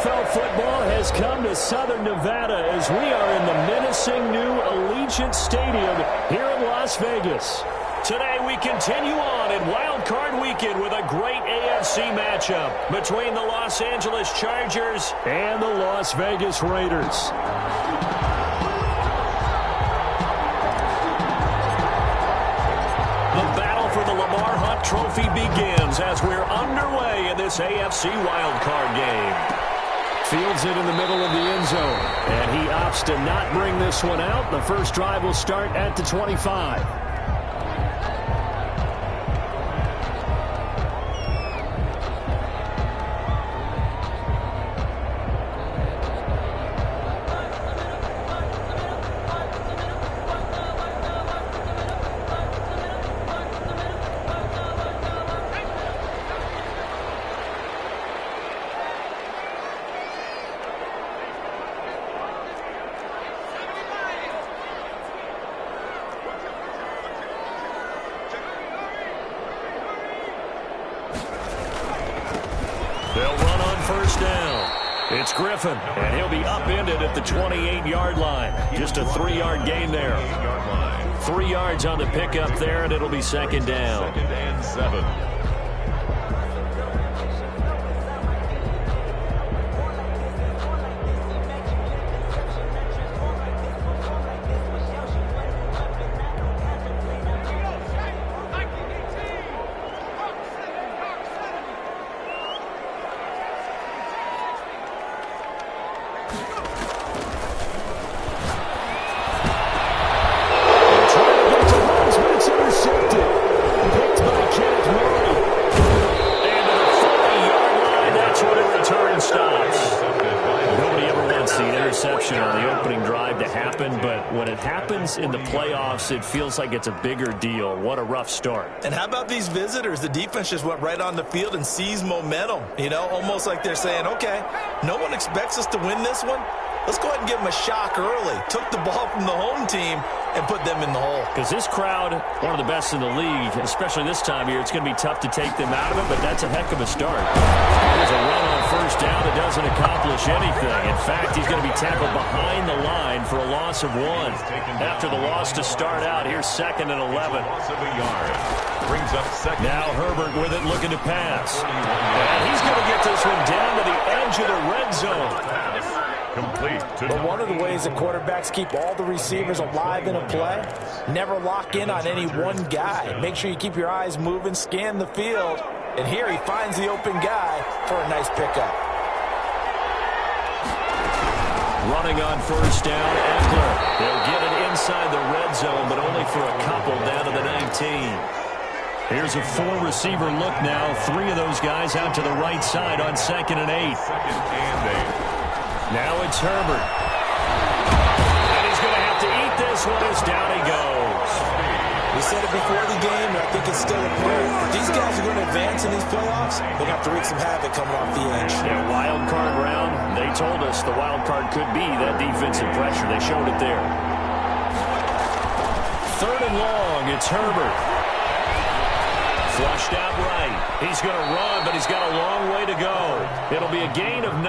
NFL football has come to Southern Nevada as we are in the menacing new Allegiant Stadium here in Las Vegas. Today we continue on in Wild Card Weekend with a great AFC matchup between the Los Angeles Chargers and the Las Vegas Raiders. Trophy begins as we're underway in this AFC wildcard game. Fields it in the middle of the end zone, and he opts to not bring this one out. The first drive will start at the 25. They'll run on first down. It's Griffin, and he'll be upended at the 28-yard line. Just a 3-yard gain there. 3 yards on the pickup there, and it'll be second down. 2nd and 7. In the playoffs, it feels like it's a bigger deal. What a rough start. And how about these visitors? The defense just went right on the field and seized momentum. You know, almost like they're saying, okay, no one expects us to win this one. Let's go ahead and give them a shock early. Took the ball from the home team and put them in the hole. Because this crowd, one of the best in the league, especially this time of year, it's going to be tough to take them out of it, but that's a heck of a start. There's a run on first down that doesn't accomplish anything. In fact, he's going to be tackled behind the line for a loss of 1. After the loss to start out, here's 2nd and 11. Loss of a yard. Brings up second. Now Herbert with it, looking to pass. And he's going to get this one down to the edge of the red zone. Complete. But one of the ways that quarterbacks keep all the receivers alive in a play, never lock in on any one guy. Make sure you keep your eyes moving, scan the field. And here he finds the open guy for a nice pickup. Running on first down, Eckler. They'll get it inside the red zone, but only for a couple down to the 19. Here's a 4-receiver look now. 3 of those guys out to the right side on 2nd and 8. 2nd and 8. Now it's Herbert. And he's going to have to eat this one as down he goes. We said it before the game, and I think it's still apparent. If these guys are going to advance in these playoffs, they're going to have to wreak some havoc coming off the edge. Yeah, wild card round. They told us the wild card could be that defensive pressure. They showed it there. 3rd and long. It's Herbert. Flushed out right. He's going to run, but he's got a long way to go. It'll be a gain of 9,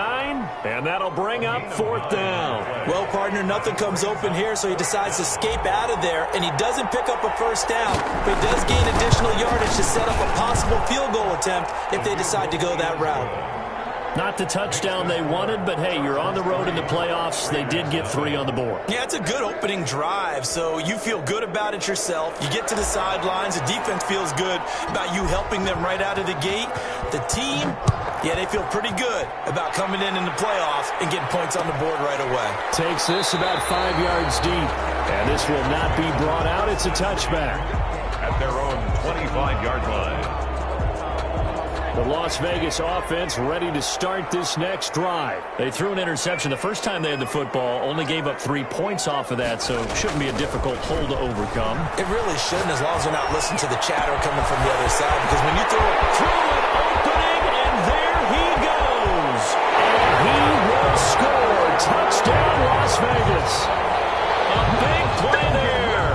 and that'll bring up 4th down. Well, partner, nothing comes open here, so he decides to escape out of there, and he doesn't pick up a first down, but he does gain additional yardage to set up a possible field goal attempt if they decide to go that route. Not the touchdown they wanted, but hey, you're on the road in the playoffs. They did get 3 on the board. Yeah, it's a good opening drive, so you feel good about it yourself. You get to the sidelines. The defense feels good about you helping them right out of the gate. The team, yeah, they feel pretty good about coming in the playoffs and getting points on the board right away. Takes this about 5 yards deep, and this will not be brought out. It's a touchback. At their own 25-yard line. The Las Vegas offense ready to start this next drive. They threw an interception the first time they had the football, only gave up 3 points off of that, so it shouldn't be a difficult hole to overcome. It really shouldn't, as long as they're not listening to the chatter coming from the other side, because when you throw an opening, and there he goes. And he will score. Touchdown, Las Vegas. A big play there.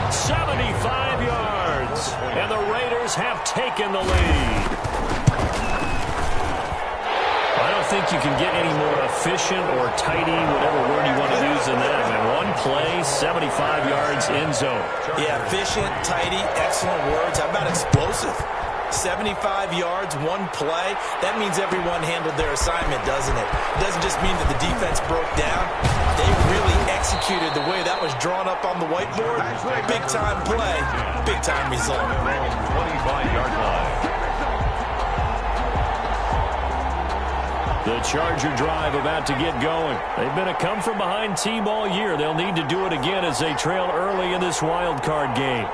75 yards. And the Raiders have taken the lead. think you can get any more efficient or tidy, whatever word you want to use in that. I mean, one play, 75 yards, end zone. Yeah, efficient, tidy, excellent words. How about explosive? 75 yards, one play. That means everyone handled their assignment, doesn't it? It doesn't just mean that the defense broke down. They really executed the way that was drawn up on the whiteboard. Big-time play, big-time result. 25-yard line. The Charger drive about to get going. They've been a come-from-behind team all year. They'll need to do it again as they trail early in this wild card game.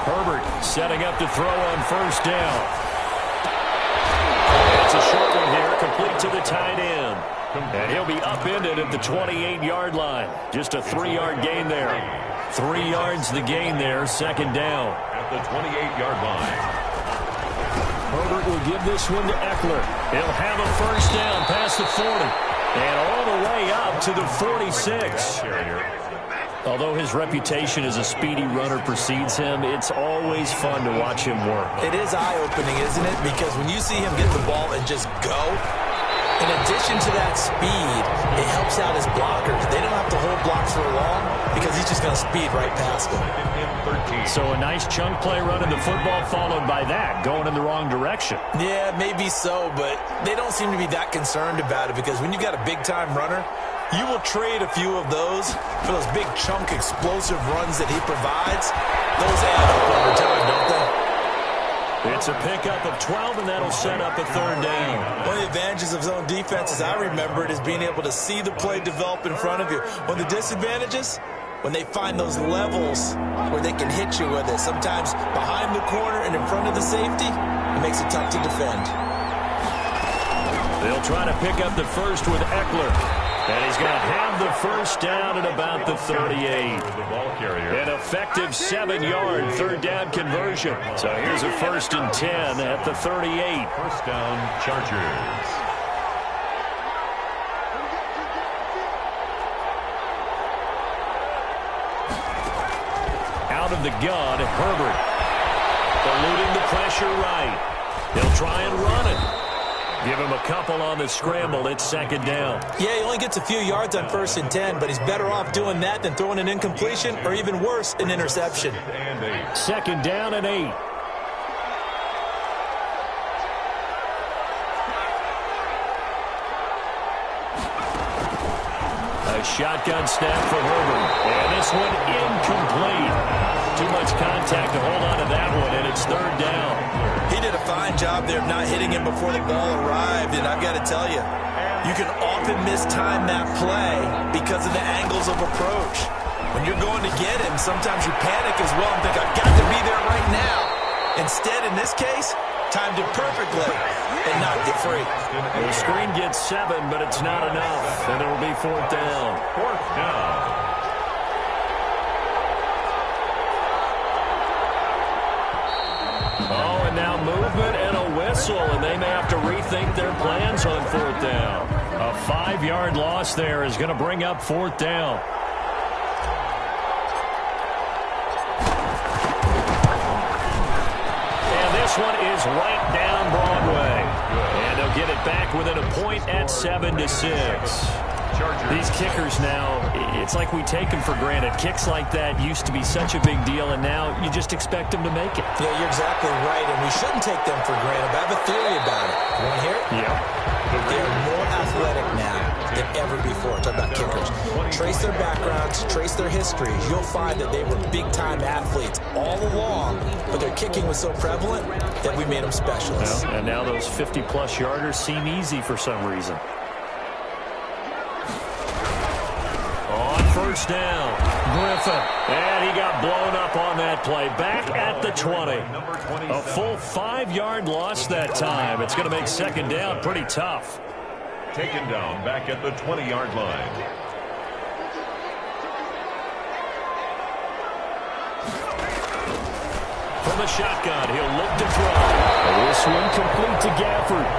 Herbert setting up to throw on first down. It's a short one here, complete to the tight end. And he'll be upended at the 28-yard line. Just a 3-yard gain there. 3 yards the gain there, second down. At the 28-yard line. Herbert will give this one to Eckler. He'll have a first down past the 40. And all the way up to the 46. Although his reputation as a speedy runner precedes him, it's always fun to watch him work. It is eye-opening, isn't it? Because when you see him get the ball and just go, in addition to that speed, it helps out his blockers. They don't have to hold blocks for long because he's just going to speed right past them. So a nice chunk play running the football followed by that, going in the wrong direction. Yeah, maybe so, but they don't seem to be that concerned about it because when you got a big-time runner, you will trade a few of those for those big chunk explosive runs that he provides. Those add up over time, don't they? It's a pickup of 12, and that'll set up a third down. One of the advantages of zone defense, as I remember it, is being able to see the play develop in front of you. One of the disadvantages, when they find those levels where they can hit you with it, sometimes behind the corner and in front of the safety, it makes it tough to defend. They'll try to pick up the first with Eckler. And he's going to have the first down at about the 38. An effective 7-yard third down conversion. So here's a 1st and 10 at the 38. First down, Chargers. Out of the gun, Herbert. Eluding the pressure right. They'll try and run it. Give him a couple on the scramble. It's second down. Yeah, he only gets a few yards on 1st and 10, but he's better off doing that than throwing an incompletion or even worse, an interception. Second down and 8. A shotgun snap for Herbert. And this one incomplete. Too much contact to hold on to that one, and it's third down. He did a fine job there of not hitting him before the ball arrived, and I've got to tell you, you can often mistime that play because of the angles of approach. When you're going to get him, sometimes you panic as well and think, I've got to be there right now. Instead, in this case, timed it perfectly and knocked it free. The screen gets 7, but it's not enough, and it'll be fourth down. Fourth down. Oh, and now movement and a whistle, and they may have to rethink their plans on fourth down. A 5-yard loss there is going to bring up fourth down. And this one is right down Broadway. And they'll get it back within a point at 7-6. These kickers now, it's like we take them for granted. Kicks like that used to be such a big deal, and now you just expect them to make it. Yeah, you're exactly right, and we shouldn't take them for granted. But I have a theory about it. You want to hear it? Yeah. They're more athletic now than ever before. Talk about kickers. Trace their backgrounds, trace their histories. You'll find that they were big-time athletes all along, but their kicking was so prevalent that we made them specialists. Well, and now those 50-plus yarders seem easy for some reason. First down, Griffin, and he got blown up on that play. Back at the 20. A full 5-yard loss that time. It's going to make second down pretty tough. Taken down back at the 20-yard line. From the shotgun, he'll look to throw. This one complete to Gafford.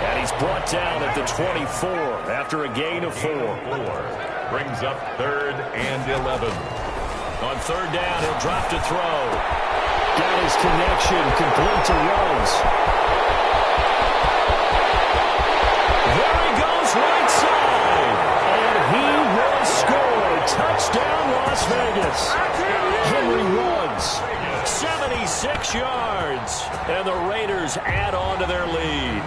And he's brought down at the 24 after a gain of 4. Brings up 3rd and 11. On third down, he'll drop to throw. Got his connection complete to Ruggs. There he goes right side. And he will score. Touchdown, Las Vegas. Henry Ruggs, 76 yards. And the Raiders add on to their lead.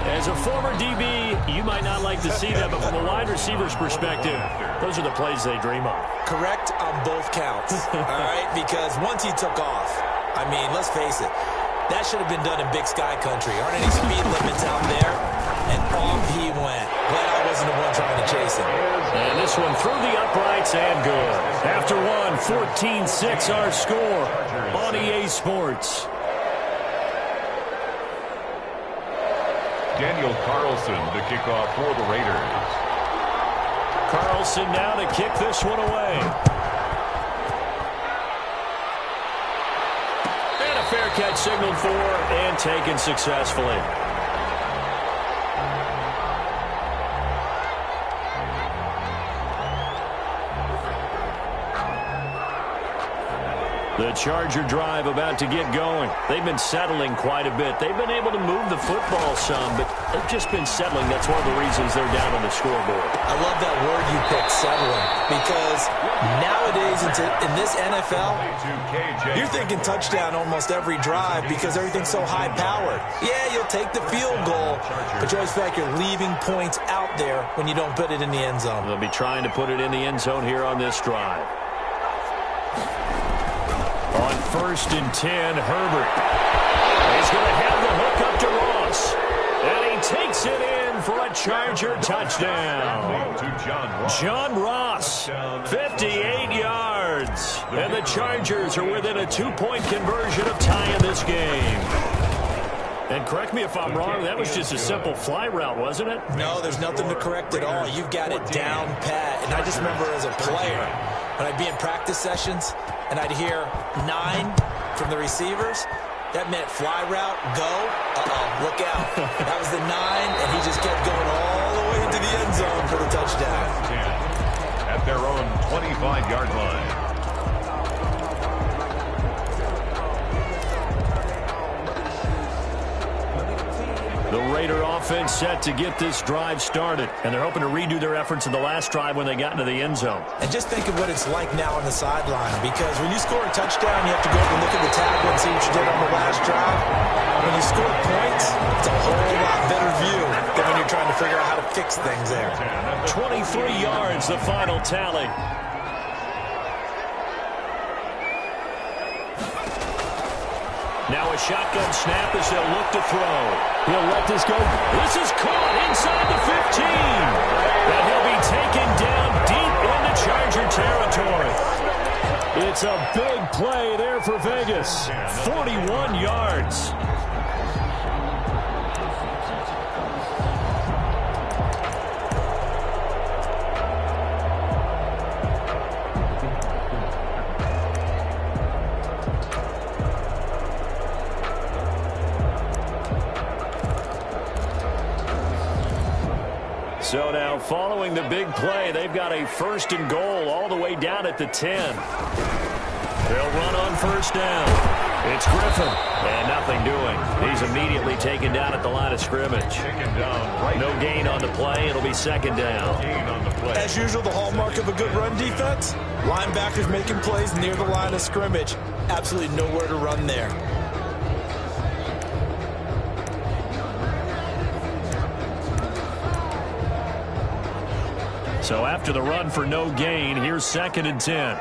As a former DB, you might not like to see that, but from a wide receiver's perspective, those are the plays they dream of. Correct on both counts, all right? Because once he took off, I mean, let's face it, that should have been done in Big Sky Country. Aren't any speed limits out there? And off he went. Glad I wasn't the one trying to chase him. And this one through the uprights and good. After one, 14-6 our score on EA Sports. Daniel Carlson to kick off for the Raiders. Carlson now to kick this one away. And a fair catch signaled for and taken successfully. The Charger drive about to get going. They've been settling quite a bit. They've been able to move the football some, but they've just been settling. That's one of the reasons they're down on the scoreboard. I love that word you picked, settling, because nowadays in this NFL, you're thinking touchdown almost every drive because everything's so high-powered. Yeah, you'll take the field goal, but you always feel like you're leaving points out there when you don't put it in the end zone. They'll be trying to put it in the end zone here on this drive. On 1st and 10, Herbert. He's going to have the hook up to Ross. And he takes it in for a Charger touchdown. John Ross, 58 yards. And the Chargers are within a 2-point conversion of tying this game. And correct me if I'm wrong, that was just a simple fly route, wasn't it? No, there's nothing to correct at all. You've got it down pat. And I just remember as a player, when I'd be in practice sessions, and I'd hear 9 from the receivers, that meant fly route, go, look out. That was the 9, and he just kept going all the way into the end zone for the touchdown. At their own 25-yard line. The Raider offense set to get this drive started, and they're hoping to redo their efforts in the last drive when they got into the end zone. And just think of what it's like now on the sideline, because when you score a touchdown, you have to go up and look at the table and see what you did on the last drive. When you score points, it's a whole lot better view than when you're trying to figure out how to fix things there. 23 yards, the final tally. Now a shotgun snap as they'll look to throw. He'll let this go. This is caught inside the 15. And he'll be taken down deep into Charger territory. It's a big play there for Vegas. 41 yards. So now, following the big play, they've got a 1st and goal all the way down at the 10. They'll run on 1st down. It's Griffin, and nothing doing. He's immediately taken down at the line of scrimmage. No gain on the play. It'll be 2nd down. As usual, the hallmark of a good run defense, linebackers making plays near the line of scrimmage. Absolutely nowhere to run there. So after the run for no gain, here's 2nd and 10.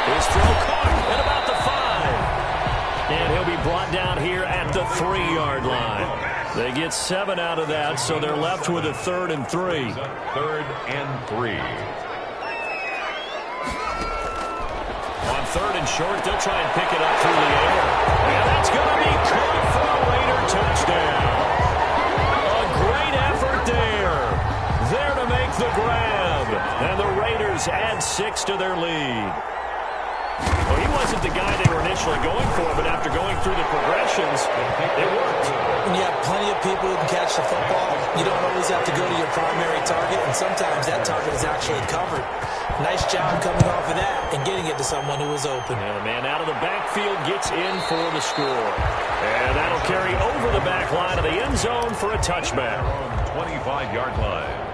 His throw caught at about the 5. And he'll be brought down here at the 3-yard line. They get 7 out of that, so they're left with a 3rd and 3. 3rd and 3. 3rd and short, they'll try and pick it up through the air. And that's going to be caught for a Raider touchdown. A great effort there. There to make the grab. And the Raiders add 6 to their lead. Well, he wasn't the guy they were initially going for, but after going through the progressions, it worked. When you have plenty of people who can catch the football, you don't always have to go to your primary target, and sometimes that target is actually covered. Nice job coming off of that and getting it to someone who was open. And the man out of the backfield gets in for the score. And that'll carry over the back line of the end zone for a touchback. 25-yard line.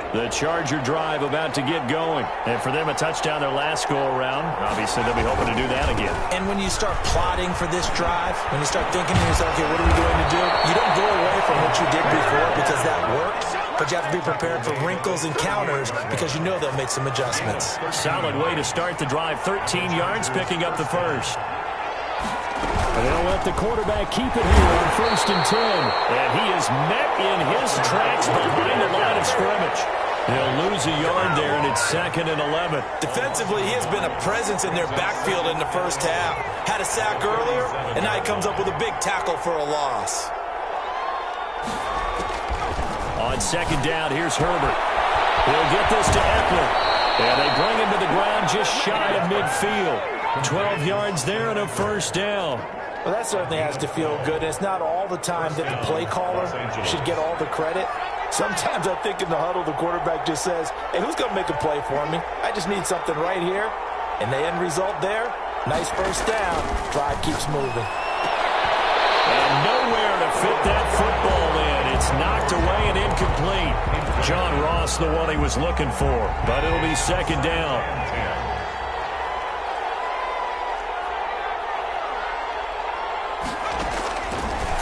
The Charger drive about to get going. And for them, a touchdown their last go-around. Obviously, they'll be hoping to do that again. And when you start plotting for this drive, when you start thinking to yourself, okay, what are we going to do? You don't go away from what you did before because that worked. But you have to be prepared for wrinkles and counters because you know they'll make some adjustments. Solid way to start the drive. 13 yards, picking up the first. And they'll let the quarterback keep it here on 1st and 10. And he is met in his tracks behind the line of scrimmage. He'll lose a yard there, and it's 2nd and 11. Defensively, he has been a presence in their backfield in the first half. Had a sack earlier, and now he comes up with a big tackle for a loss. On 2nd down, here's Herbert. He'll get this to Eckler. And they bring him to the ground just shy of midfield. 12 yards there and a 1st down. Well, that certainly has to feel good. It's not all the time that the play caller should get all the credit. Sometimes I think in the huddle, the quarterback just says, hey, who's going to make a play for me? I just need something right here. And the end result there, nice 1st down. Drive keeps moving. And nowhere to fit that football in. It's knocked away and incomplete. John Ross, the one he was looking for. But it'll be 2nd down.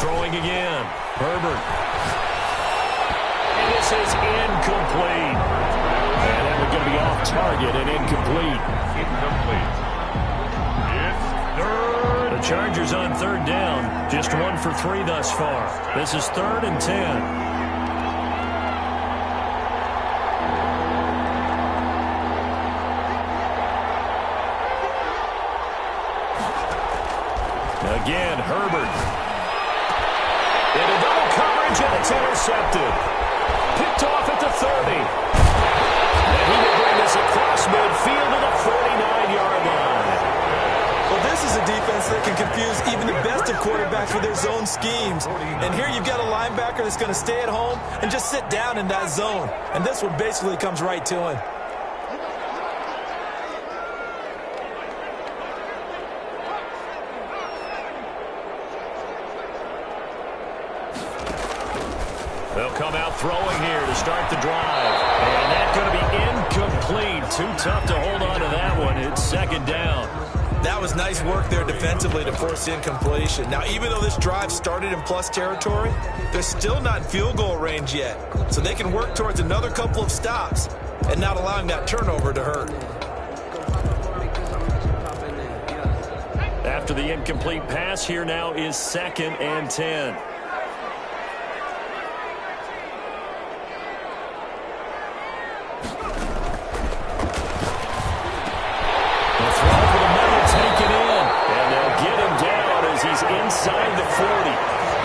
Throwing again. Herbert. And this is incomplete. And that was going to be off target and incomplete. It's 3rd. The Chargers on 3rd down. Just 1 for 3 thus far. This is 3rd and 10. Again, Herbert. Into double coverage, and it's intercepted. Picked off at the 30. And he will bring this across midfield to the 49-yard line. Well, this is a defense that can confuse even the best of quarterbacks with their zone schemes. And here you've got a linebacker that's going to stay at home and just sit down in that zone. And this one basically comes right to him. They'll come out throwing here to start the drive. And that's going to be incomplete. Too tough to hold on to that one. It's 2nd down. That was nice work there defensively to force incompletion. Now, even though this drive started in plus territory, they're still not in field goal range yet. So they can work towards another couple of stops and not allowing that turnover to hurt. After the incomplete pass, here now is 2nd and 10. Inside the 40.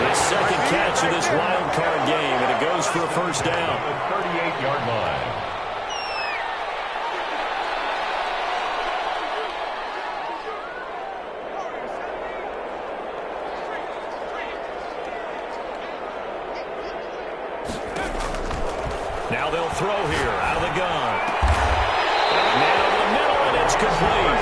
His 2nd catch of this wild card game, and it goes for a 1st down. 38-yard line. Now they'll throw here out of the gun. And man over the middle, and it's complete.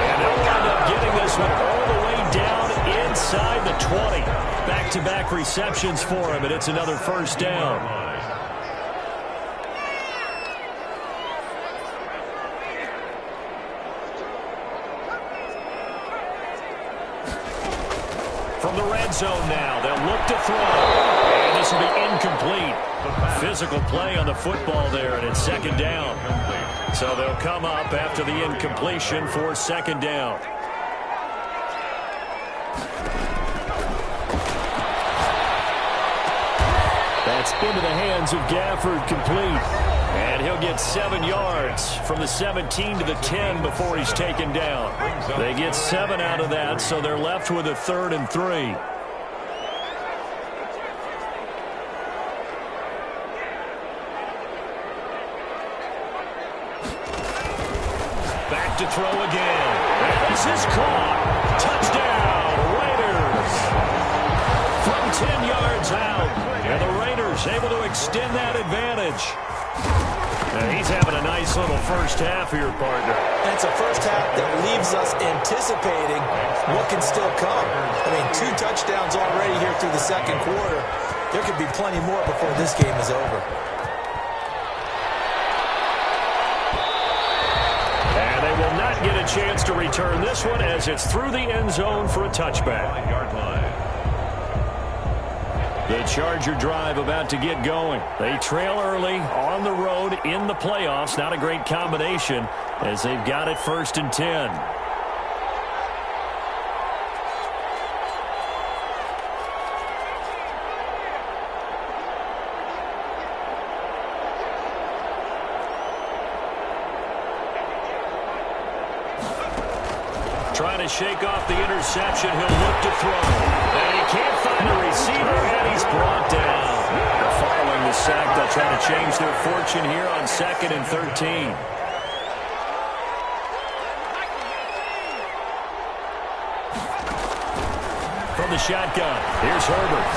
And they'll wind up getting this one all the way down inside the 20. Back-to-back receptions for him, and it's another 1st down. From the red zone now, they'll look to throw. And this will be incomplete. Physical play on the football there, and it's 2nd down. So they'll come up after the incompletion for 2nd down. That's into the hands of Gafford, complete. And he'll get 7 yards from the 17 to the 10 before he's taken down. They get 7 out of that, so they're left with a 3rd and 3. Back to throw again. And this is caught. Touchdown, Raiders. From 10 yards out. And the Raiders able to extend that advantage. And he's having a nice little first half here, partner. And it's a first half that leaves us anticipating what can still come. I mean, 2 touchdowns already here through the second quarter. There could be plenty more before this game is over. And they will not get a chance to return this one as it's through the end zone for a touchback. The Charger drive about to get going. They trail early on the road in the playoffs. Not a great combination as they've got it 1st and 10. Trying to shake off the interception. He'll look to throw. And he can't find a receiver, and he's brought down. Following the sack, they'll try to change their fortune here on 2nd and 13. From the shotgun, here's Herbert.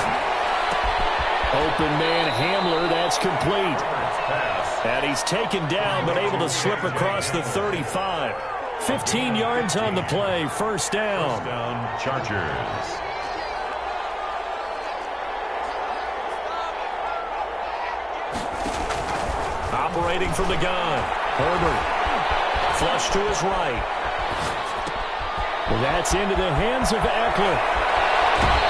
Open man Hamler, that's complete. And he's taken down, but able to slip across the 35. 15 yards on the play, 1st down. First down, Chargers. Operating from the gun, Herbert. Flush to his right. Well, that's into the hands of Eckler.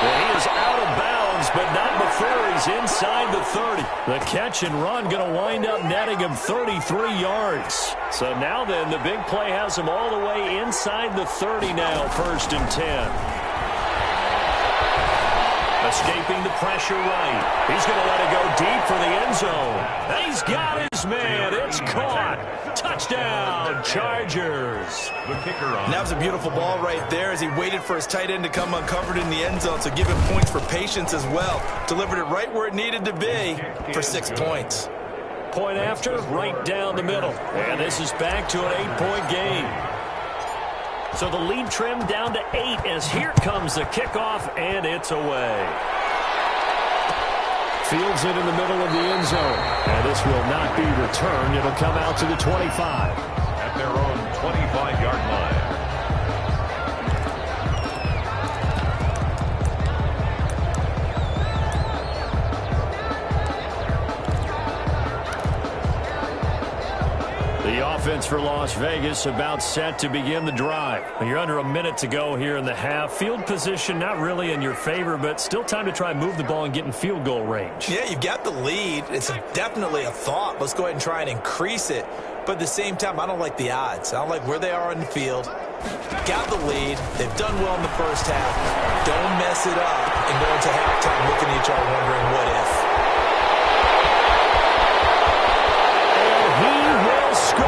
Well, he is out of bounds, but not before he's inside the 30. The catch and run going to wind up netting him 33 yards. So now then, the big play has him all the way inside the 30 now, 1st and 10. Escaping the pressure right. He's going to let it go deep for the end zone. And he's got his man. It's caught. Touchdown, Chargers. The kicker on. And that was a beautiful ball right there as he waited for his tight end to come uncovered in the end zone. So give him points for patience as well. Delivered it right where it needed to be for 6 points. Point after, right down the middle. And this is back to an 8-point game. So the lead trimmed down to 8 as here comes the kickoff, and it's away. Fields it in the middle of the end zone. And this will not be returned. It'll come out to the 25. At their own 25-yard line. The offense for Las Vegas about set to begin the drive. You're under a minute to go here in the half. Field position not really in your favor, but still time to try and move the ball and get in field goal range. Yeah, you've got the lead. It's definitely a thought. Let's go ahead and try and increase it. But at the same time, I don't like the odds. I don't like where they are on the field. Got the lead. They've done well in the first half. Don't mess it up and go into halftime looking at each other wondering what if. Score.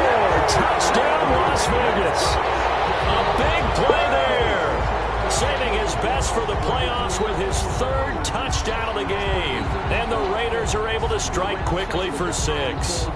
Touchdown, Las Vegas. A big play there. Saving his best for the playoffs with his 3rd touchdown of the game. And the Raiders are able to strike quickly for 6.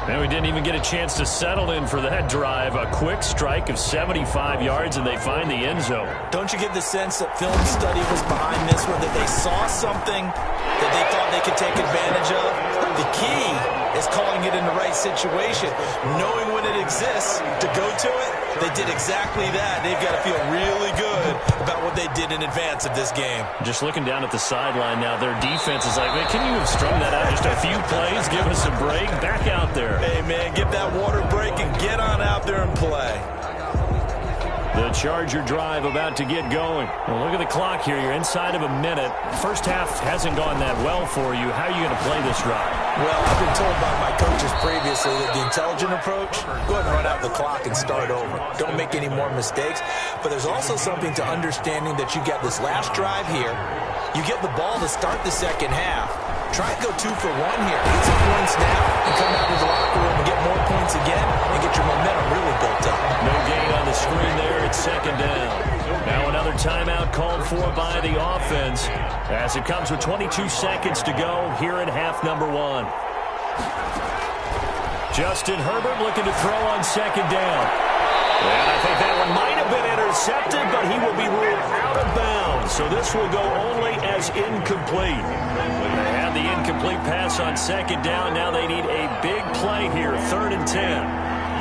And we didn't even get a chance to settle in for that drive. A quick strike of 75 yards, and they find the end zone. Don't you get the sense that film study was behind this one, that they saw something that they thought they could take advantage of? The key is calling it in the right situation, knowing when it exists to go to it. They did exactly that. They've got to feel really good about what they did in advance of this game. Just looking down at the sideline now, their defense is like, man, can you have strung that out just a few plays? Give us a break. Back out there. Hey, man, get that water break and get on out there and play. The Charger drive about to get going. Well, look at the clock here. You're inside of a minute. First half hasn't gone that well for you. How are you going to play this drive? Well, I've been told by my coaches previously that the intelligent approach, go ahead and run out the clock and start over. Don't make any more mistakes. But there's also something to understanding that you got this last drive here. You get the ball to start the second half. Try and go 2 for 1 here. Get some points now and come out of the locker room and get more points again and get your momentum really built up. No gain on the screen there. It's second down. Now another timeout called for by the offense as it comes with 22 seconds to go here in half number 1. Justin Herbert looking to throw on second down. And I think that one might have been intercepted, but he will be ruled out of bounds. So this will go only as incomplete. They had the incomplete pass on second down. Now they need a big play here, 3rd and 10.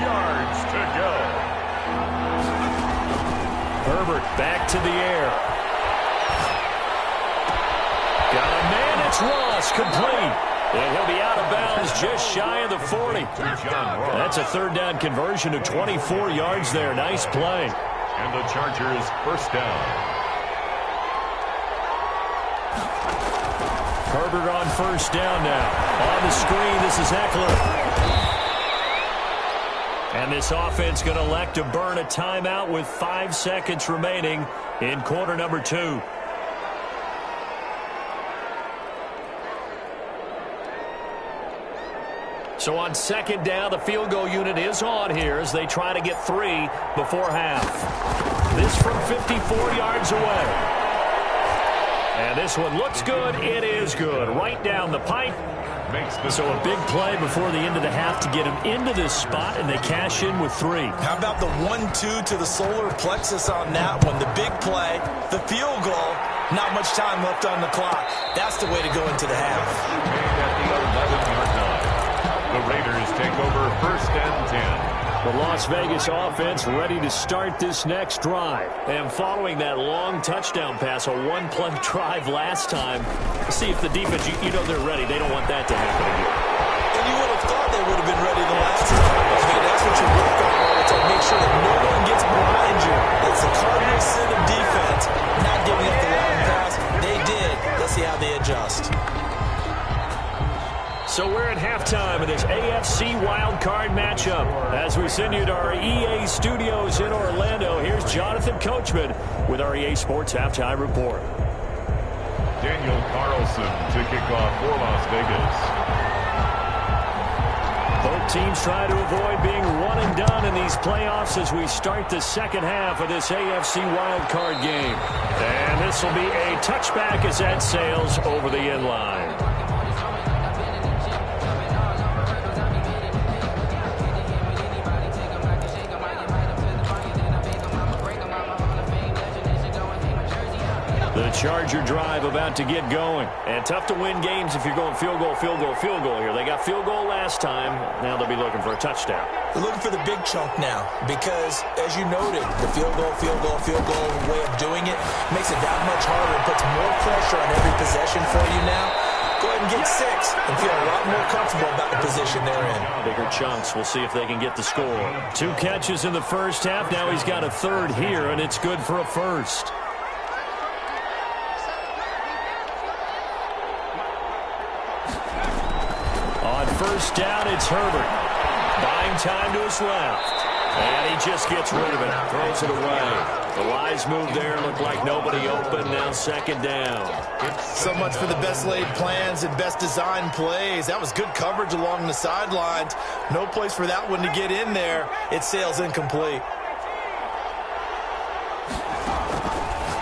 Yards to go. Herbert back to the air. Got a man, it's Ross, complete. And he'll be out of bounds just shy of the 40. That's a 3rd down conversion of 24 yards there. Nice play. And the Chargers first down. Herbert on first down now. On the screen, this is Eckler. And this offense going to elect to burn a timeout with 5 seconds remaining in quarter number 2. So on second down, the field goal unit is on here as they try to get 3 before half. This from 54 yards away. And this one looks good. It is good. Right down the pipe. So a big play before the end of the half to get him into this spot, and they cash in with 3. How about the 1-2 to the solar plexus on that one? The big play, the field goal, not much time left on the clock. That's the way to go into the half. Made at the 11-yard line. The Raiders take over 1st and 10. The Las Vegas offense ready to start this next drive. And following that long touchdown pass, a 1-play drive last time, see if the defense, you know they're ready. They don't want that to happen again. And you would have thought they would have been ready the last time. I mean, that's what you work on all the time. Make sure that no one gets behind you. That's the cardinal sin of defense, not giving up the long pass. They did. Let's see how they adjust. So we're at halftime of this AFC wildcard matchup. As we send you to our EA studios in Orlando, here's Jonathan Coachman with our EA Sports Halftime Report. Daniel Carlson to kick off for Las Vegas. Both teams try to avoid being one and done in these playoffs as we start the second half of this AFC wildcard game. And this will be a touchback as that sails over the end line. The Charger drive about to get going. And tough to win games if you're going field goal, field goal, field goal here. They got field goal last time. Now they'll be looking for a touchdown. They're looking for the big chunk now because, as you noted, the field goal way of doing it makes it that much harder and puts more pressure on every possession for you now. Go ahead and get 6 and feel a lot more comfortable about the position they're in. Bigger chunks. We'll see if they can get the score. 2 catches in the first half. Now he's got a 3rd here, and it's good for a 1st. On first down, it's Herbert. Buying time to his left. And he just gets rid of it. Throws it away. The wise move there. Looked like nobody open. Now second down. So much for the best laid plans and best designed plays. That was good coverage along the sidelines. No place for that one to get in there. It sails incomplete.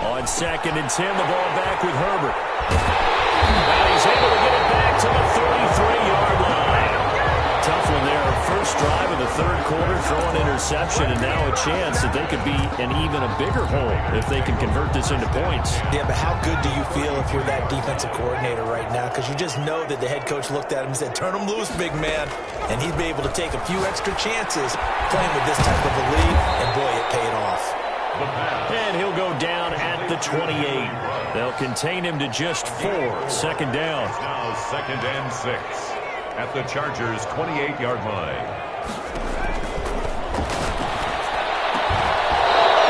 On 2nd and 10, the ball back with Herbert. And he's able to get it back to the 33-yard line. Tough one there. First drive of the 3rd quarter, throw an interception, and now a chance that they could be in even a bigger hole if they can convert this into points. Yeah, but how good do you feel if you're that defensive coordinator right now? Because you just know that the head coach looked at him and said, turn him loose, big man. And he'd be able to take a few extra chances playing with this type of a lead, and boy, it paid off. And he'll go down at the 28. They'll contain him to just 4. Second down. Now 2nd and 6 at the Chargers' 28-yard line.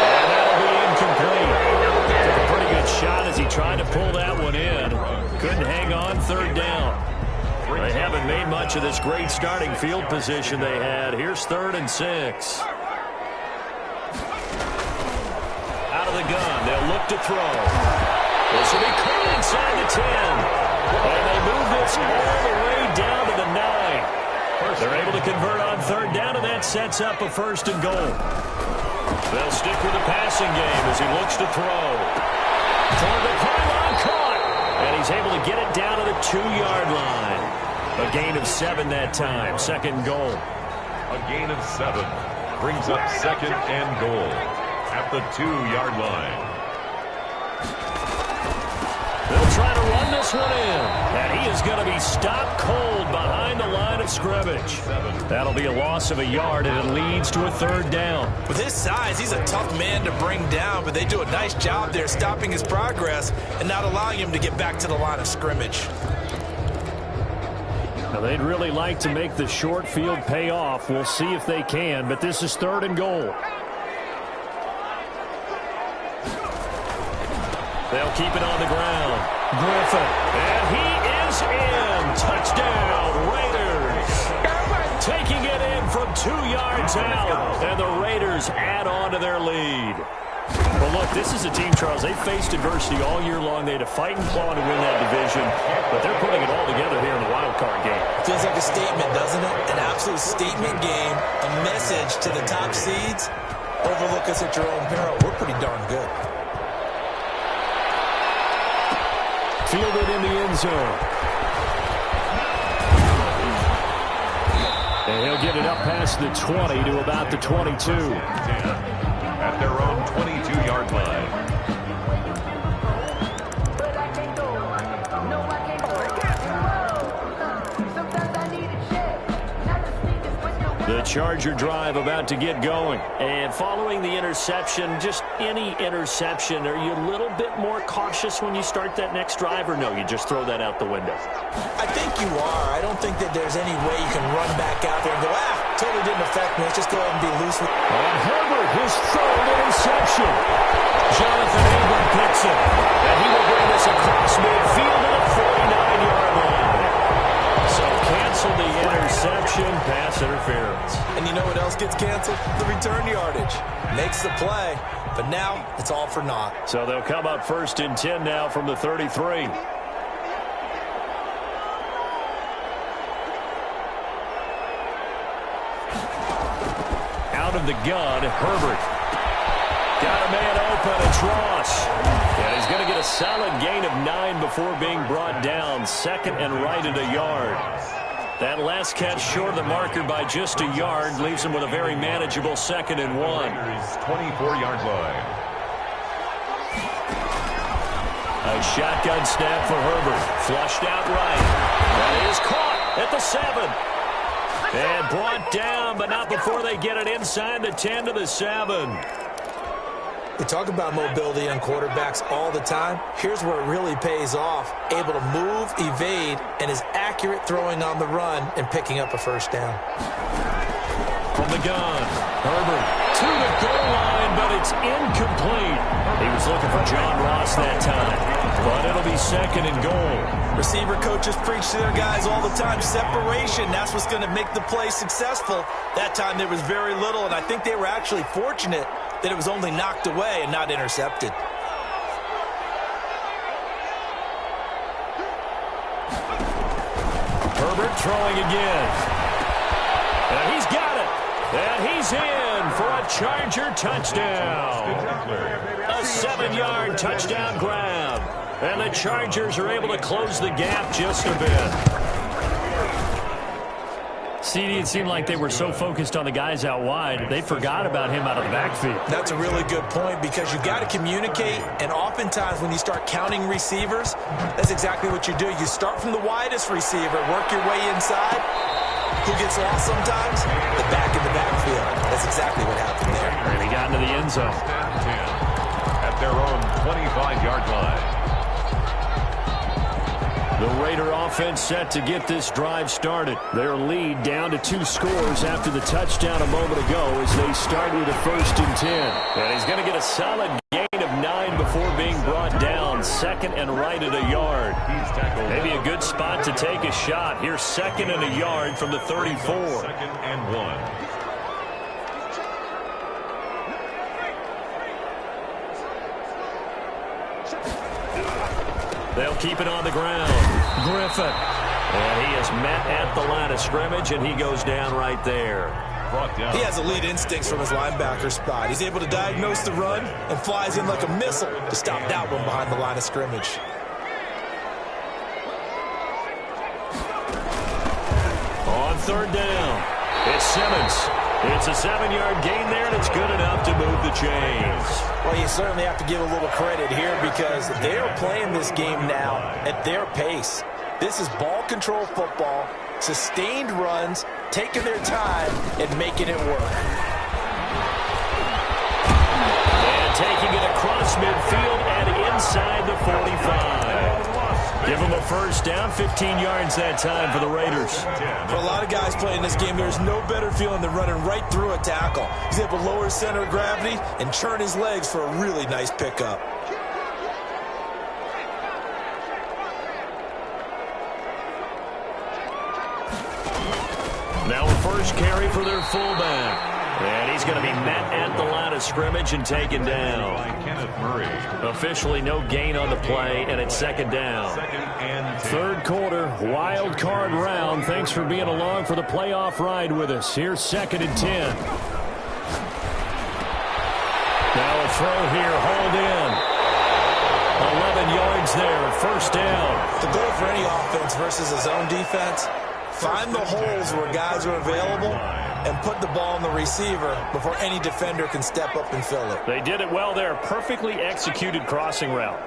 And that'll be incomplete. Took a pretty good shot as he tried to pull that one in. Couldn't hang on. 3rd down. They haven't made much of this great starting field position they had. Here's 3rd and 6. Out of the gun. They'll look to throw. This will be caught inside the 10. And they move this all the way down to the 9. They're able to convert on third down, and that sets up a first and goal. They'll stick with the passing game as he looks to throw. Toward the pylon, caught. And he's able to get it down to the 2-yard line. A gain of 7 that time. Second and goal. A gain of 7 brings up second and goal at the 2-yard line. They'll try to run this one in. And he is going to be stopped cold behind the line of scrimmage. That'll be a loss of a yard, and it leads to a third down. With his size, he's a tough man to bring down, but they do a nice job there stopping his progress and not allowing him to get back to the line of scrimmage. Now, they'd really like to make the short field pay off. We'll see if they can, but this is third and goal. They'll keep it on the ground. Griffin, and he is in. Touchdown, Raiders. Taking it in from 2 yards out, and the Raiders add on to their lead. Well, look, this is a team, Charles. They've faced adversity all year long. They had to fight and claw to win that division, but they're putting it all together here in the wild card game. Feels like a statement, doesn't it? An absolute statement game, a message to the top seeds. Overlook us at your own peril. We're pretty darn good. Fielded in the end zone. And he'll get it up past the 20 to about the 22. At their own 22-yard line. The Charger drive about to get going. And following the interception, just any interception, are you a little bit more cautious when you start that next drive, or no, you just throw that out the window? I think you are. I don't think that there's any way you can run back out there and go, totally didn't affect me. Let's just go ahead and be loose with it. And Herbert, his third interception. Jonathan Abram picks it. And he will bring this across midfield to the 49-yard line. So cancel the interception, pass interference. And you know what else gets canceled? The return yardage. Makes the play, but now it's all for naught. So they'll come up first and 10 now from the 33. Out of the gun, Herbert. Got a man open, it's Ross. And he's going to get a solid gain of 9 before being brought down. Second and right at a yard. That last catch short of the marker by just a yard leaves him with a very manageable second and 1. 24-yard line. A shotgun snap for Herbert. Flushed out right. That is caught at the 7. And brought down, but not before they get it inside the 10 to the 7. We talk about mobility on quarterbacks all the time. Here's where it really pays off. Able to move, evade, and is accurate throwing on the run and picking up a first down. From the gun, Herbert to the goal line, but it's incomplete. He was looking for John Ross that time, but it'll be second and goal. Receiver coaches preach to their guys all the time. Separation, that's what's going to make the play successful. That time there was very little, and I think they were actually fortunate that it was only knocked away and not intercepted. Herbert throwing again. And he's got it. And he's in for a Charger touchdown. A 7-yard touchdown grab. And the Chargers are able to close the gap just a bit. CD, it seemed like they were so focused on the guys out wide, they forgot about him out of the backfield. That's a really good point because you got to communicate, and oftentimes when you start counting receivers, that's exactly what you do. You start from the widest receiver, work your way inside. Who gets lost sometimes? The back in the backfield. That's exactly what happened there. And he got into the end zone. At their own 25-yard line. The Raider offense set to get this drive started. Their lead down to 2 scores after the touchdown a moment ago as they start with a first and 10. And he's going to get a solid gain of 9 before being brought down. Second and right at a yard. Maybe a good spot to take a shot. Here's second and a yard from the 34. Second and 1. They'll keep it on the ground. Griffin. And he is met at the line of scrimmage, and he goes down right there. He has elite instincts from his linebacker spot. He's able to diagnose the run and flies in like a missile to stop that one behind the line of scrimmage. On third down, it's Simmons. It's a 7-yard gain there, and it's good enough to move the chains. Well, you certainly have to give a little credit here because they're playing this game now at their pace. This is ball control football, sustained runs, taking their time and making it work. And taking it across midfield and inside the 45. Give them a first down, 15 yards that time for the Raiders. For a lot of guys playing this game, there's no better feeling than running right through a tackle. He's able to lower his center of gravity and churn his legs for a really nice pickup. Now a first carry for their fullback. And he's going to be met at the line of scrimmage and taken down. Officially no gain on the play, and it's second down. Third quarter, wild card round. Thanks for being along for the playoff ride with us. Here's 2nd and 10. Now a throw here, hauled in. 11 yards there, first down. The goal for any offense versus a zone defense, find the holes where guys are available and put the ball on the receiver before any defender can step up and fill it. They did it well there. Perfectly executed crossing route.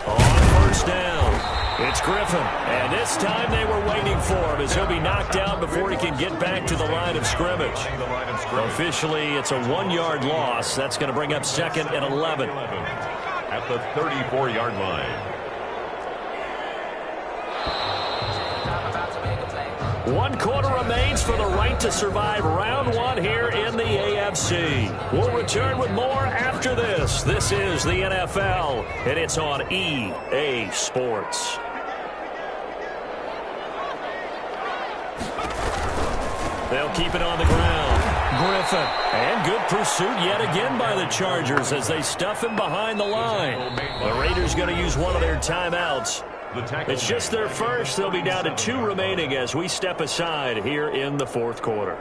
On first down, it's Griffin. And this time they were waiting for him as he'll be knocked out before he can get back to the line of scrimmage. Officially, it's a 1-yard loss. That's going to bring up 2nd and 11. At the 34-yard line. 1 quarter remains for the right to survive round 1 here in the AFC. We'll return with more after this. This is the NFL, and it's on EA Sports. They'll keep it on the ground. Griffin. And good pursuit yet again by the Chargers as they stuff him behind the line. The Raiders going to use one of their timeouts. It's just their first. They'll be down to 2 remaining as we step aside here in the 4th quarter.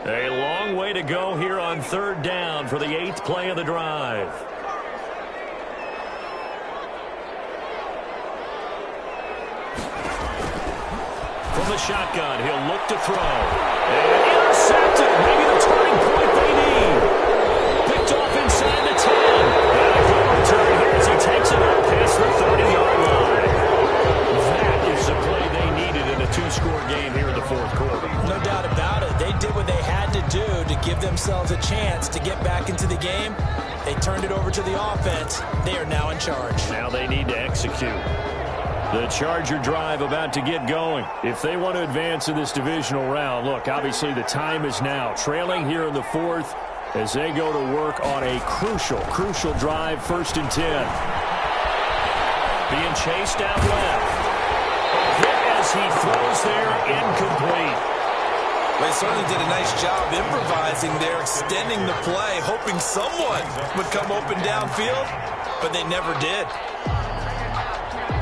A long way to go here on third down for the 8th play of the drive. From the shotgun, he'll look to throw. And intercepted. Maybe the turning point they need. Picked off inside the 10. And a good return here as he takes it out past the 30-yard line. That is the play they needed in a 2-score game here in the 4th quarter. No doubt about it. They did what they had to do to give themselves a chance to get back into the game. They turned it over to the offense. They are now in charge. Now they need to execute. The Charger drive about to get going. If they want to advance in this divisional round, look, obviously the time is now. Trailing here in the 4th as they go to work on a crucial drive, 1st and 10. Being chased out left. Hit as he throws there, incomplete. They certainly did a nice job improvising there, extending the play, hoping someone would come open downfield, but they never did.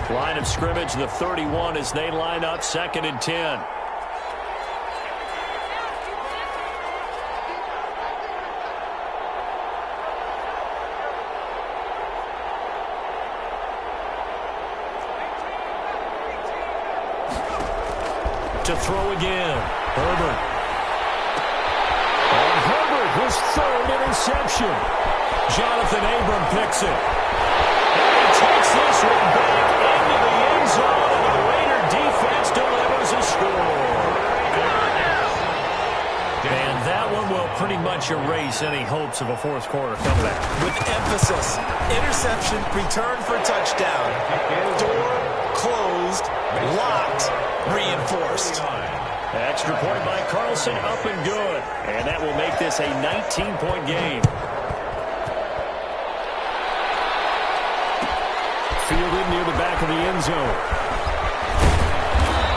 Line of scrimmage, the 31 as they line up, 2nd and 10. To throw again, Herbert. And Herbert, his 3rd interception. Jonathan Abram picks it. And he takes this one back into the end zone, and the Raider defense delivers a score. And that one will pretty much erase any hopes of a 4th quarter comeback. With emphasis, interception, return for a touchdown. Door closed, locked, reinforced. Extra point by Carlson, up and good. And that will make this a 19-point game. fielded near the back of the end zone.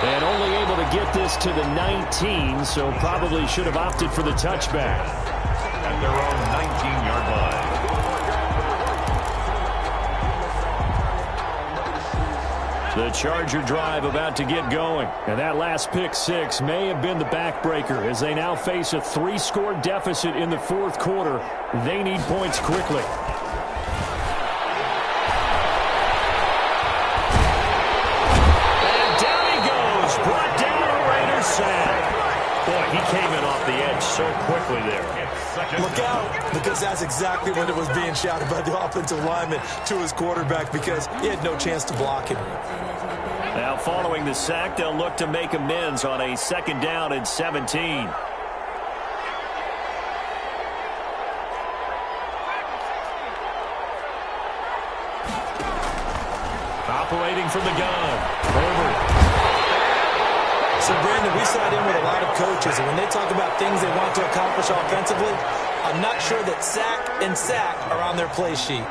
And only able to get this to the 19, so probably should have opted for the touchback. At their own 19-yard line. The Charger drive about to get going. And that last pick six may have been the backbreaker as they now face a 3-score deficit in the fourth quarter. They need points quickly. And down he goes. Brought down a Raiders sack. Boy, he came in off the edge so quickly there. Look out, because that's exactly when it was being shouted by the offensive lineman to his quarterback because he had no chance to block him. Now following the sack, they'll look to make amends on a 2nd down and 17. Operating from the gun, Herbert. So, Brandon, we sat in with a lot of coaches, and when they talk about things they want to accomplish offensively, I'm not sure that sack and sack are on their play sheet.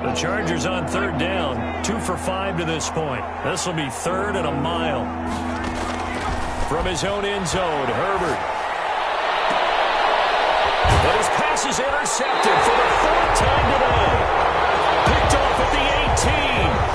The Chargers on 3rd down, 2 for 5 to this point. This will be 3rd and a mile. From his own end zone, Herbert. But his pass is intercepted for the 4th time today. Picked off at the 18.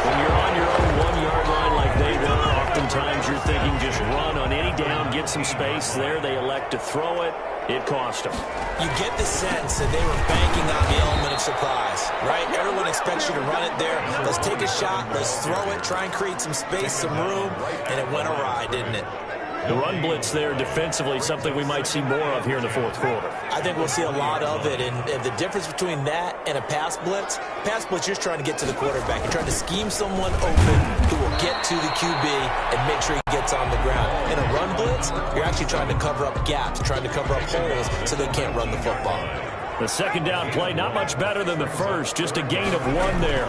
When you're on your own 1-yard line like they were, oftentimes you're thinking just run on any down, get some space. There they elect to throw it. It cost them. You get the sense that they were banking on the element of surprise, right? Everyone expects you to run it there. Let's take a shot. Let's throw it. Try and create some space, some room. And it went awry, didn't it? The run blitz there defensively, something we might see more of here in the fourth quarter. I think we'll see a lot of it. And the difference between that and a pass blitz, you're just trying to get to the quarterback. You're trying to scheme someone open who will get to the QB and make sure he gets on the ground. In a run blitz, you're actually trying to cover up gaps, trying to cover up holes so they can't run the football. The 2nd down play, not much better than the first, just a gain of 1 there.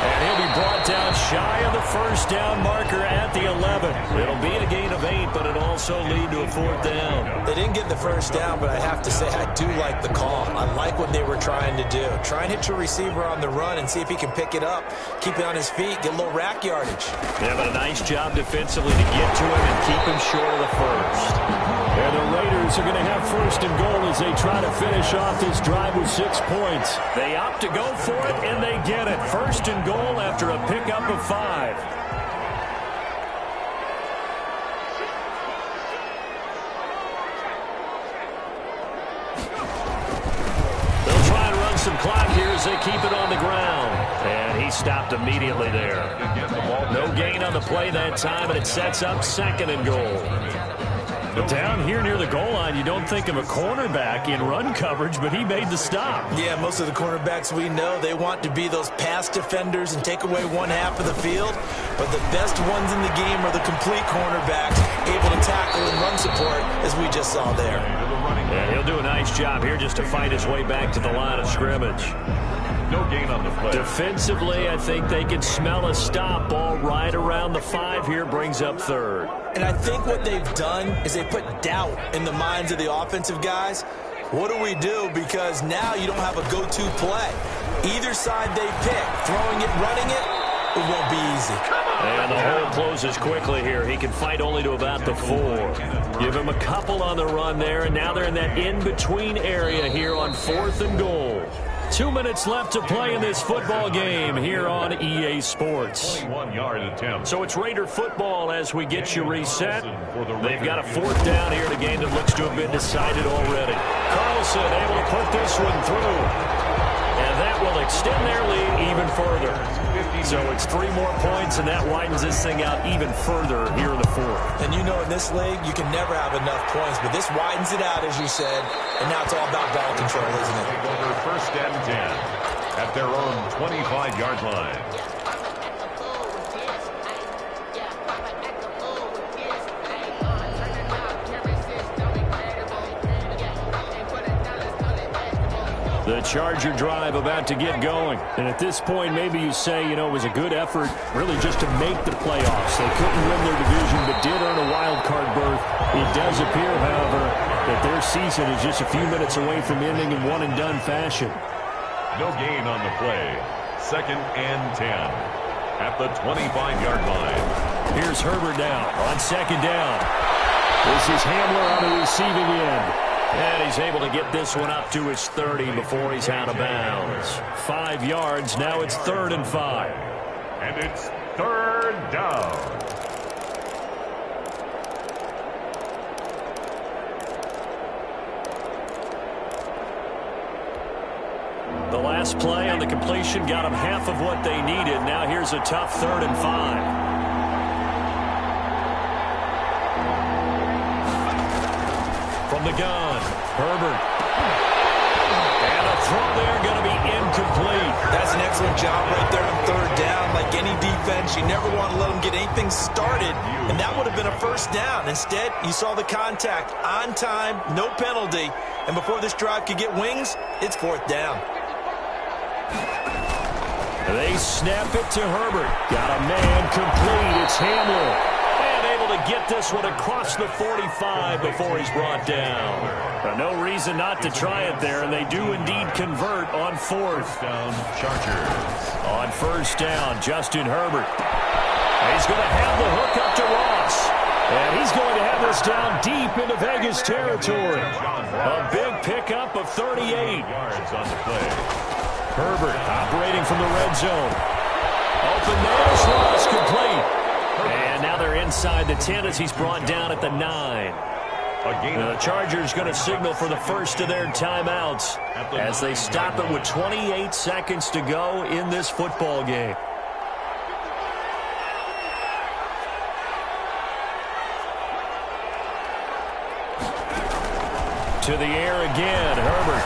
And he'll be brought down shy of the 1st down marker at the 11. It'll be a gain of 8, but it'll also lead to a 4th down. They didn't get the 1st down, but I have to say I do like the call. I like what they were trying to do. Try and hit your receiver on the run and see if he can pick it up, keep it on his feet, get a little rack yardage. Yeah, but a nice job defensively to get to him and keep him short of the 1st. And the Raiders are going to have 1st and goal as they try to finish off this drive with 6 points. They opt to go for it, and they get it. 1st and goal after a pickup of 5. They'll try and run some clock here as they keep it on the ground. And he stopped immediately there. No gain on the play that time, and it sets up 2nd and goal. But down here near the goal line, you don't think of a cornerback in run coverage, but he made the stop. Yeah, most of the cornerbacks we know, they want to be those pass defenders and take away 1/2 of the field. But the best ones in the game are the complete cornerbacks, able to tackle and run support, as we just saw there. And he'll do a nice job here just to fight his way back to the line of scrimmage. No gain on the play. Defensively, I think they can smell a stop. Ball right around the 5 here, brings up 3rd. And I think what they've done is they put doubt in the minds of the offensive guys. What do we do? Because now you don't have a go-to play. Either side they pick, throwing it, running it, it won't be easy. And the hole closes quickly here. He can fight only to about the 4. Give him a couple on the run there, and now they're in that in-between area here on 4th and goal. 2 minutes left to play in this football game here on EA Sports. 21-yard attempt. So it's Raider football as we get you reset. They've got a 4th down here in a game that looks to have been decided already. Carlson able to put this one through. And that will extend their lead even further. So it's 3 more points, and that widens this thing out even further here in the 4th. And you know in this league, you can never have enough points, but this widens it out, as you said, and now it's all about ball control, isn't it? Over 1st and 10 at their own 25-yard line. The Charger drive about to get going. And at this point, maybe you say, it was a good effort really just to make the playoffs. They couldn't win their division but did earn a wild card berth. It does appear, however, that their season is just a few minutes away from ending in one-and-done fashion. No gain on the play. 2nd and 10 at the 25-yard line. Here's Herbert now on 2nd down. This is Hamler on the receiving end. And he's able to get this one up to his 30 before he's out of bounds. 5 yards. Now it's 3rd and 5. And it's 3rd down. The last play on the completion got them half of what they needed. Now here's a tough 3rd and 5. From the gun, Herbert. And a throw there going to be incomplete. That's an excellent job right there on 3rd down. Like any defense, you never want to let them get anything started, and that would have been a 1st down. Instead, you saw the contact on time, no penalty, and before this drive could get wings, it's 4th down. They snap it to Herbert. Got a man complete. It's Hamler. Able to get this one across the 45 before he's brought down. No reason not to try it there, and they do indeed convert on 4th down. Chargers. On 1st down, Justin Herbert. He's going to have the hook up to Ross. And he's going to have this down deep into Vegas territory. A big pickup of 38 yards on the play. Herbert operating from the red zone. Open there's Ross, complete. And now they're inside the 10 as he's brought down at the 9. The Chargers going to signal for the first of their timeouts as they stop it with 28 seconds to go in this football game. To the air again, Herbert.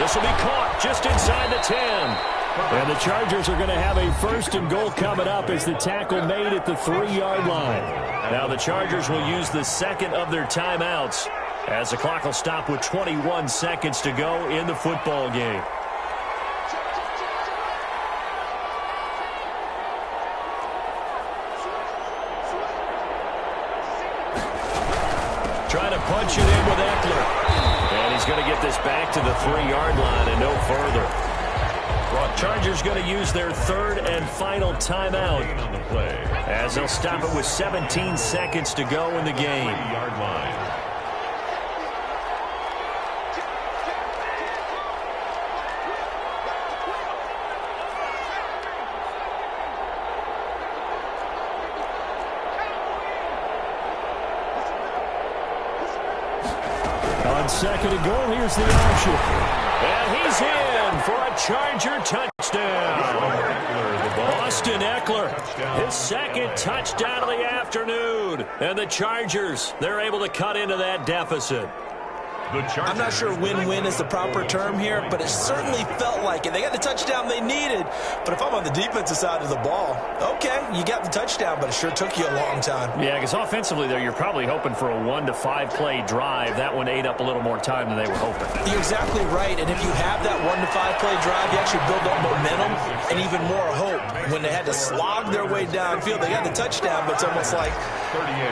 This will be caught just inside the 10. And the Chargers are going to have a 1st and goal coming up as the tackle made at the 3-yard line. Now the Chargers will use the 2nd of their timeouts as the clock will stop with 21 seconds to go in the football game. Trying to punch it in with Eckler. And he's going to get this back to the 3-yard line and no further. Chargers going to use their 3rd and final timeout as they'll stop it with 17 seconds to go in the game. 3-yard line. On 2nd and goal, here's the option. And he's in for a Charger touchdown. Austin Eckler, his 2nd touchdown of the afternoon. And the Chargers, they're able to cut into that deficit. I'm not sure win-win is the proper term here, but it certainly felt like it. They got the touchdown they needed, but if I'm on the defensive side of the ball, okay, you got the touchdown, but it sure took you a long time. Yeah, because offensively there, you're probably hoping for a 1 to 5 play drive. That one ate up a little more time than they were hoping. You're exactly right, and if you have that 1 to 5 play drive, you actually build up momentum and even more hope. When they had to slog their way downfield, they got the touchdown, but it's almost like 38.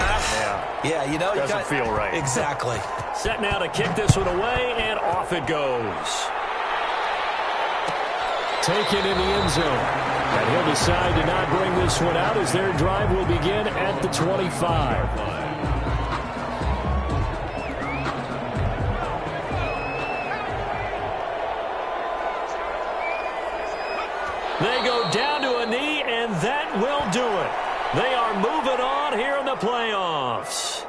Yeah, you know, doesn't feel right. Exactly. Set now to kick this one away, and off it goes. Taken in the end zone. And he'll decide to not bring this one out as their drive will begin at the 25. They go down to a knee, and that will do it. They are moving on here in the playoffs.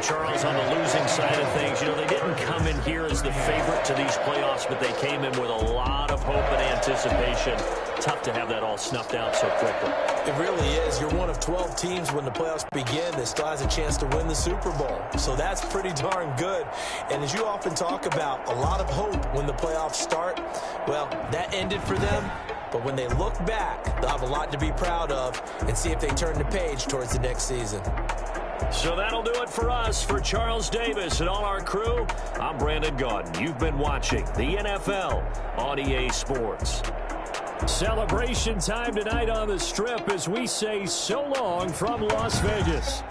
Charles, on the losing side of things, you know, they didn't come in here as the favorite to these playoffs, but they came in with a lot of hope and anticipation. Tough to have that all snuffed out so quickly. It really is. You're one of 12 teams when the playoffs begin that still has a chance to win the Super Bowl. So that's pretty darn good. And as you often talk about, a lot of hope when the playoffs start. Well, that ended for them. But when they look back, they'll have a lot to be proud of and see if they turn the page towards the next season. So that'll do it for us. For Charles Davis and all our crew, I'm Brandon Gaudin. You've been watching the NFL on EA Sports. Celebration time tonight on the Strip as we say so long from Las Vegas.